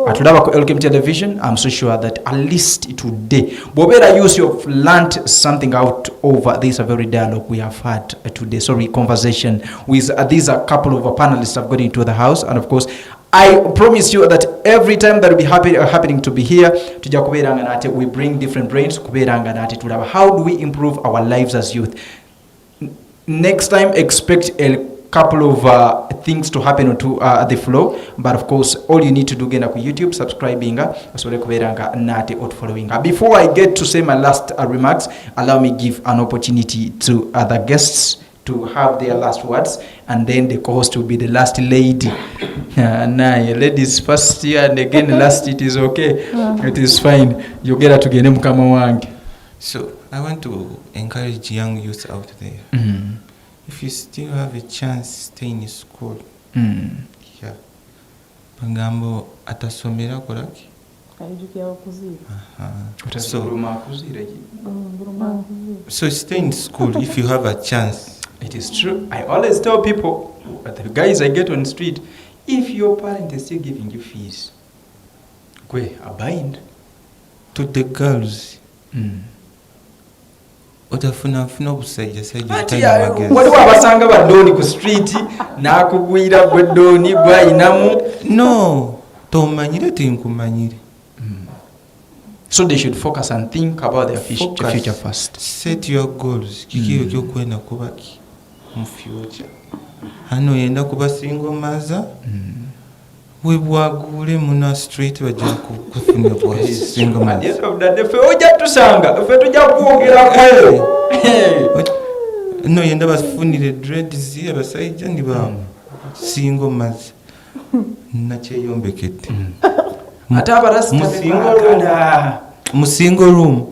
Atulaba ku Elkem television, I'm so sure that at least today Bobera you've learned something out over this very dialogue we have had today. Conversation with these a couple of panelists have got into the house, and of course I promise you that every time that will be happening to be here tujja kubeeranga nate we bring different brains kubeeranga nate tulaba how do we improve our lives as youth. Next time expect a couple of things to happen onto the flow, but of course all you need to do genda ku YouTube subscribing asobole kubeeranga nate out following. Before I get to say my last remarks, allow me give an opportunity to other guests to have their last words, and then the co-host will be the last lady. Ladies first here and again last, it is okay. It is fine. You get to get mukama wange. So I want to encourage young youth out there. If you still have a chance, stay in school. Yeah. Pangambo atasomera kolaki? So stay in school if you have a chance. It is true. I always tell people, the guys I get on the street, if your parent is still giving you fees, go bind. To the girls. Otafuna obusajja waliwo abasanga baddooni ku street n'akugwira gweddooni gwayinamu. No, tomanyire tinkumanyire. So they should focus and think about their future first. Set your goals. Kiki okyokwenda kubaki mu future. hano yenda kuba single mother we bwagule muna street bajja kufunibwa single mother fe ojja tusanga fe tujja kwogerako no yenda bafunire dreads abasajja ndi ba single mother nakyeyombekedde ate abarasita mu single room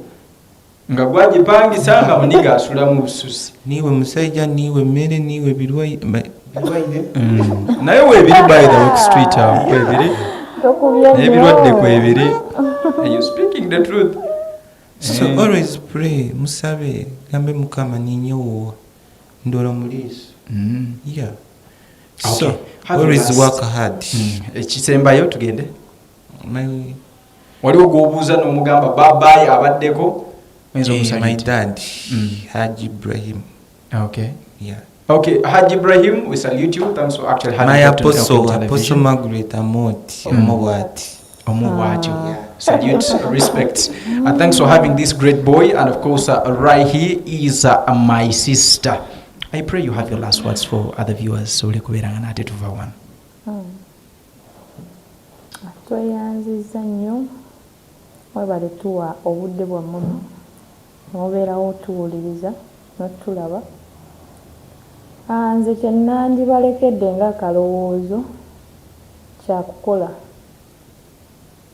nga gwagipangisa nga muniga asula mu bususi niwe musajja niwe mmere niwe birwaire naye weebiri by the work street awo weebiri n'ebirwadde kwebiri and you speaking the truth so always pray musabe gambe mukama ninyowo ndola muliiso yeah so okay. always work hard ekisembayo tugende waliwo gwobuuza n'omugamba babayi abaddeko my dad Haji Ibrahim. Okay. Yeah. Okay, Haji Ibrahim, we salute you. Thanks for actually having my me Apostle Margaret Amoti Omowati. Yeah. Salute, respect. And thanks for having this great boy. And of course, right here is my sister. I pray you have your last words for other viewers. So tweyanziza nnyo webale tuwa obudde bwammwe nobeerawo otuwuliriza notulaba nze kyenandibalekedde ng'akalowoozo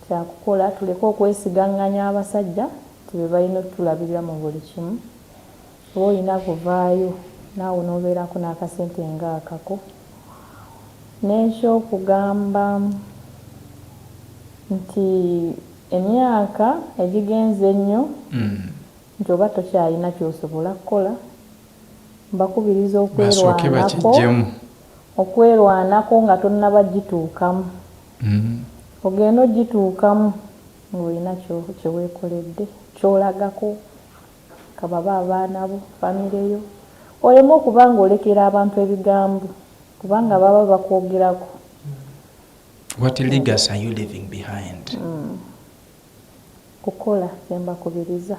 kyakukola tuleke okwesigaŋŋanya abasajja tibe balina otulabirira mu buli kimu oba olina kuvaayo naawe n'obeerako n'akasente ng'akako n'ekyokugamba nti emyaka egigenze ennyo nti oba tokyalina kyosobola kukola mbakubiriza okwerwanako nga tonnaba gituukamu ogenda ogituukamu ng'olina kyeweekoledde kyolagako kababa abaana bo famireyo oleme okuba ng'olekera abantu ebigambo kubanga baba bakwogerako. What legacy are you leaving behind? Kukola kyembakubiriza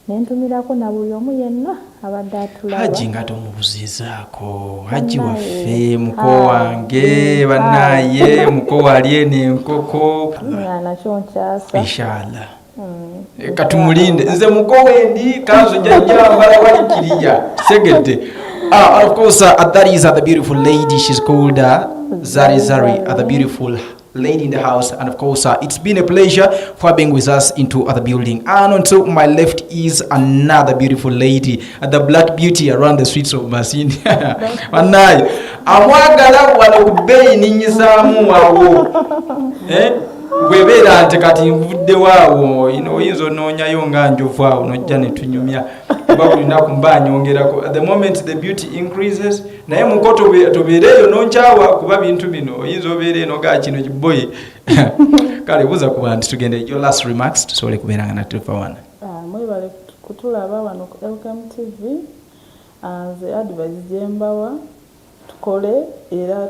nentumirako na buli omu yenna abadde atulaba. Haji nga tomubuzizaako Haji waffe muko wange banaye muko wali n'enkoko nakyo nkyasa inshallah. Katumulinde nze muko wendi kanzo jjambala walikiriya segedde. Of course, that is the beautiful lady. She's called Zari, the beautiful lady in the house. And of course, it's been a pleasure for being with us into the building. And on to my left is another beautiful lady, the black beauty around the streets of Masindi. Manai, amwagala wano kubei ninyizamu wawo. Gwebera ante kati nvudde waawo oyinza onoonyayo nga njovu awo nojja ne tunyumya bakulina kumba nyongerako. At the moment the beauty increases naye muko tobeereyo nonkyawa kuba bintu bino oyinza obeere eno ga kino kiboyi kale buuza ku bantu tugende your last remarks tusobole kubeera nga natufa wana. Mwebale kutulaba wano ku Elkem TV. Nze advice gyembawa tukole era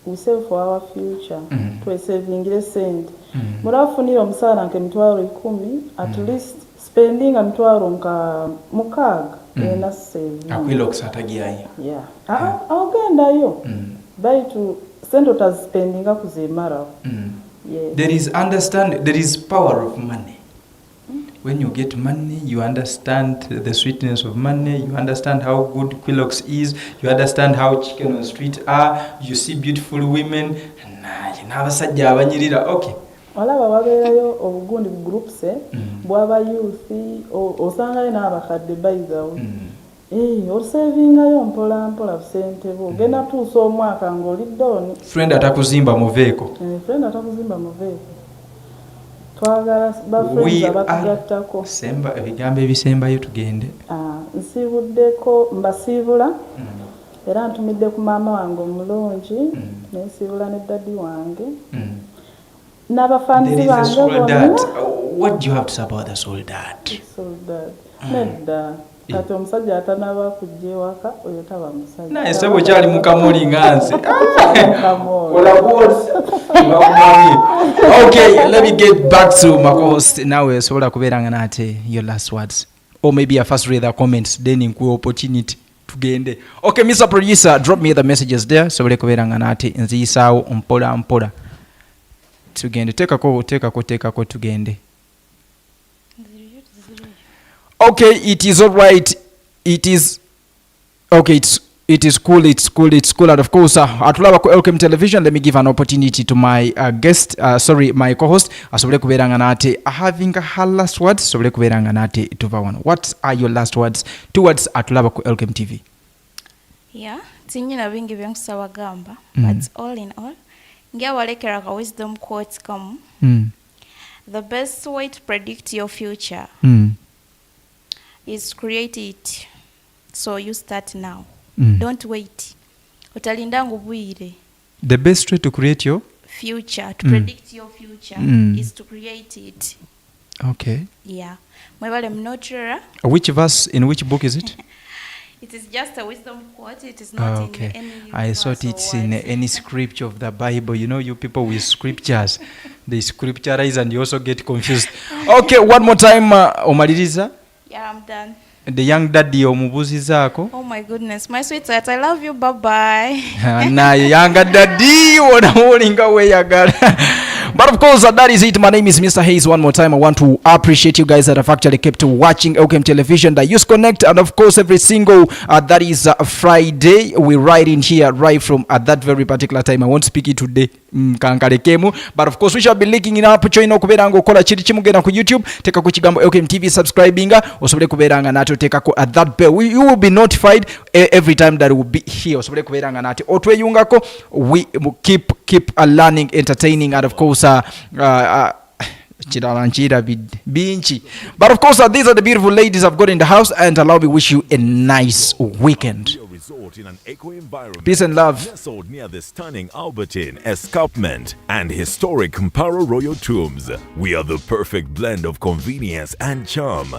we save for our future. Twesavingire sente murafunira omusaala nke mitwalo 10 at least spending mitwalo nka mukaaga ena save akwilo kusatagiyayo agendayo baitu sente otazispendinga kuzimarawo. There is power of money. When you get money, you understand the sweetness of money, you understand how good Quillox is, you understand how chicken on the street are, you see beautiful women, n'abasajja abanyirira. Okay. Olaba babeerayo obugundi bu groups bw'aba youth osangayo n'abakadde bayizawo. Osavingayo mpola mpola busente bwo genda tuusa omwaka ng'olidde oni. Friend atakuzimba mu veeko. Friend atakuzimba mu veeko. Twagala bafriends abatugattako. Semba ebigambo ebisembayo tugende. Nsiibuddeko mbasiibula. Era ntumidde ku maama wange omulungi nensiibula ne daddy wange. N'abafanzi bange bonna. What do you have to say about the soldat? Soldat. Nedda. Kati omusajja atanaba kujja ewaka oyo taba musajja. Naye sebo kyali mu kamoli nganze. Okay, let me get back to my co-host. Nawe sobola kubeera nga nate your last words or maybe a first reader comments then inkuwe opportunity tugende. Okay, Mr. Producer, drop me the messages there sobole kubeera nga nate nziyisaawo mpola mpola tugende tekako tugende. Okay, it is all right. It is okay. It is cool. And of course, atulaba ku Elkem Television. Let me give an opportunity to my guest. My co-host. Asobole kubeera nga nate having her last words. Asobole kubeera nga nate tuvawana. What are your last words towards atulaba ku Elkem TV? Yeah, tinyina bingi byankusaba gamba, but all in all, ngawalekera ka wisdom quotes come. The best way to predict your future is create it. So you start now. Don't wait. Utalinda ngubwire. The best way to create your future, to predict your future is to create it. Okay. Yeah. Mwebale mnotrera. Which verse in which book is it? It is just a wisdom quote. It is not in any I thought it's in any scripture of the Bible. You know, you people with scriptures, they scripturize and you also get confused. Okay, one more time, Omaliriza. Yeah, I'm done. The young daddy omubuzizaako. Oh my goodness, my sweetheart, I love you. Bye bye. Nah, younger daddy, olinga weyagala. But of course, that is it. My name is Mr. Hayes. One more time, I want to appreciate you guys that have actually kept watching Elkem Television, the Use Connect, and of course, every single that is Friday, we ride in here right from at that very particular time. I won't speak it today, but of course, we shall be linking in up. Join okuberanga okola chiri chimugenda ku YouTube. Teka ku kigambo Elkem TV subscribing. Osobole kuberanga nato teka ku at that bell. You will be notified every time that we will be here. Osobole kuberanga nato otweyungako. We keep learning, entertaining, and of course. But of course, these are the beautiful ladies I've got in the house, and allow me wish you a nice weekend. In an eco environment, peace and love. Nestled near the stunning Albertine escarpment and historic Mparo Royal Tombs, we are the perfect blend of convenience and charm.